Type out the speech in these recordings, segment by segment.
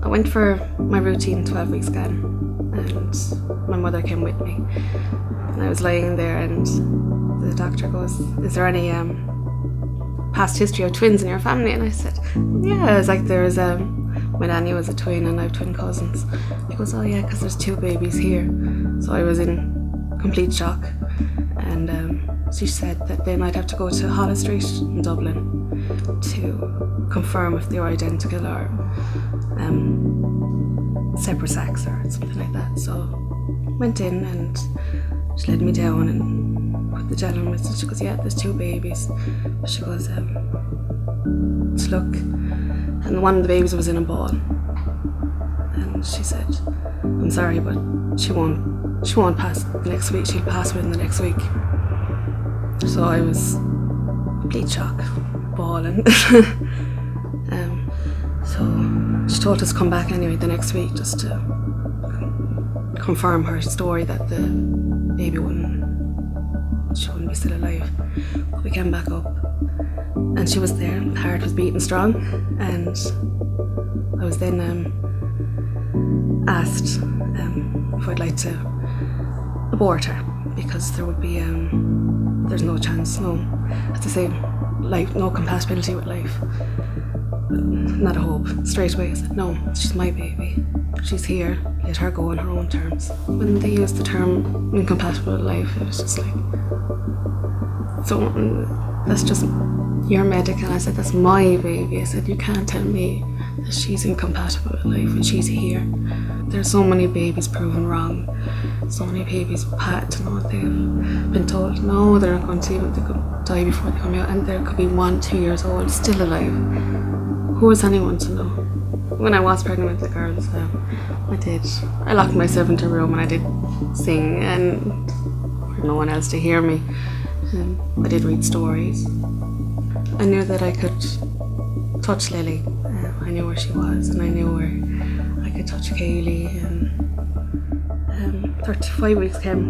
I went for my routine 12-week scan, and my mother came with me. And I was lying there, and the doctor goes, "Is there any past history of twins in your family?" And I said, "Yeah." I was like, "There's my nanny was a twin, and I have twin cousins." He goes, "Oh yeah, because there's 2 babies here." So I was in complete shock, and she said that then I'd have to go to Holles Street in Dublin to confirm if they were identical or separate sex or something like that. So went in, and she led me down and put the gel on me. She goes, "Yeah, there's 2 babies." She goes, "Let's look." And one of the babies was in a ball. And she said, "I'm sorry, but she won't pass the next week. She'll pass within the next week." So I was complete shock, bawling. So she told us to come back anyway the next week just to confirm her story that the baby she wouldn't be still alive. But we came back up, and she was there. The heart was beating strong, and I was then asked if I'd like to abort her, because there would be there's no chance, no, as I say, life, no compatibility with life. Not a hope. Straight away I said, "No, she's my baby. She's here. Let her go on her own terms." When they used the term incompatible with life, it was just like, "So that's just your medic." And I said, "That's my baby." I said, "You can't tell me that she's incompatible with life when she's here." There's so many babies proven wrong. So many babies packed, they've been told no, they're not going to even, they could die before they come out, and there could be 1, 2 years old still alive. Who is anyone to know? When I was pregnant with the girls, I locked myself into a room and I did sing, and for no one else to hear me. I did read stories. I knew that I could touch Lillie. I knew where she was, and I knew where I could touch Kaylie. And 35 weeks came,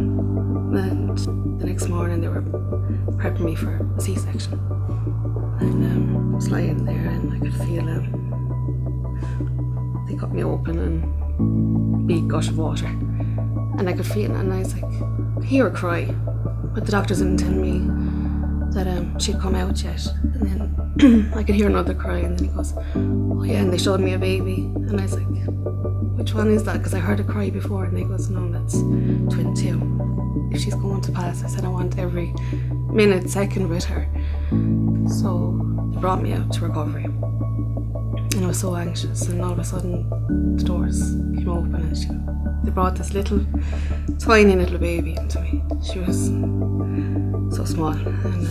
and the next morning they were prepping me for a C-section. And I was lying there, and I could feel they cut me open, and big gush of water, and I could feel it, and I was like, I hear her cry, but the doctors didn't tell me that she'd come out yet. And then I could hear another cry, and then he goes, "Oh yeah," and they showed me a baby, and I was like, "Which one is that?" Because I heard her cry before, and he goes, "No, that's twin 2. If she's going to pass." I said, "I want every minute, second with her." So they brought me out to recovery, and I was so anxious, and all of a sudden the doors came open, and they brought this tiny little baby into me. She was so small, and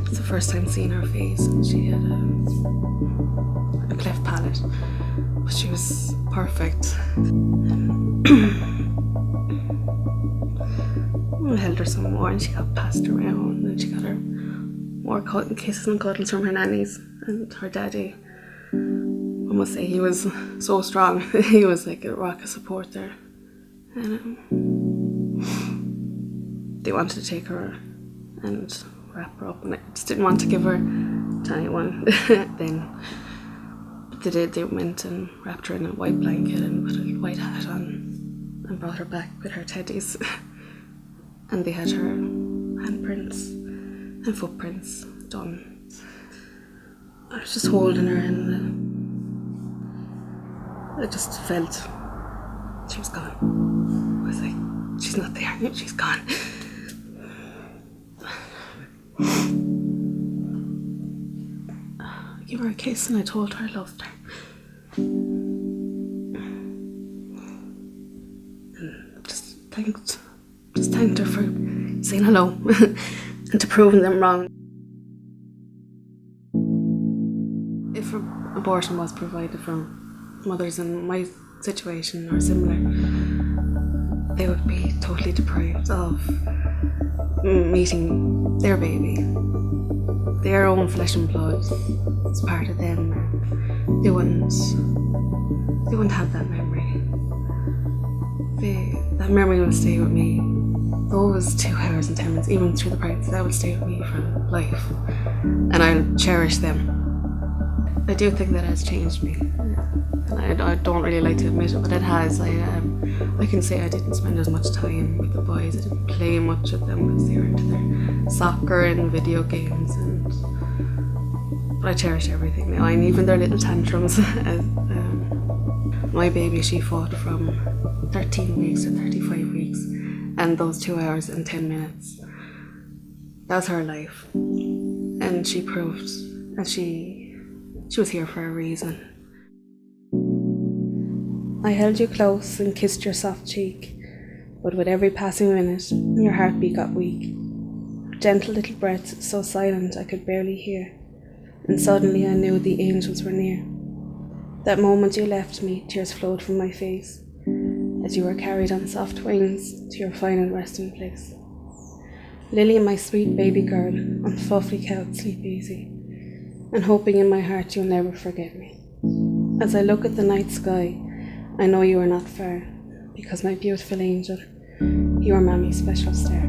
it's the first time seeing her face, and she had a cleft palate, but she was perfect. I held her some more, and she got passed around, and she got her more kisses and cuddles from her nannies and her daddy. I must say, he was so strong. He was like a rock of support there. And they wanted to take her and wrap her up, and I just didn't want to give her Tanya one then. But they did. They went and wrapped her in a white blanket and put a white hat on and brought her back with her teddies. And they had her handprints and footprints done. I was just holding her, and I just felt she was gone. I was like, she's not there. She's gone. I gave her a kiss, and I told her I loved her. And just thanked her for saying hello and to proving them wrong. If abortion was provided for mothers in my situation or similar, they would be totally deprived of meeting their baby, their own flesh and blood. It's part of them. They wouldn't have that memory. That memory will stay with me. Those 2 hours and 10 minutes, even through the pregnancy, that will stay with me for life, and I'll cherish them. I do think that has changed me. And I don't really like to admit it, but it has. I can say I didn't spend as much time with the boys. I didn't play much with them because they were into their soccer and video games. But I cherish everything now, and even their little tantrums. My baby, she fought from 13 weeks to 35 weeks, and those 2 hours and 10 minutes. That's her life, and she proved that she was here for a reason. I held you close and kissed your soft cheek, but with every passing minute, your heartbeat got weak. Gentle little breaths, so silent I could barely hear, and suddenly I knew the angels were near. That moment you left me, tears flowed from my face, as you were carried on soft wings to your final resting place. Lillie, my sweet baby girl, on fluffy couch, sleep easy, and hoping in my heart you'll never forget me. As I look at the night sky, I know you are not far, because my beautiful angel, you are Mammy's special star.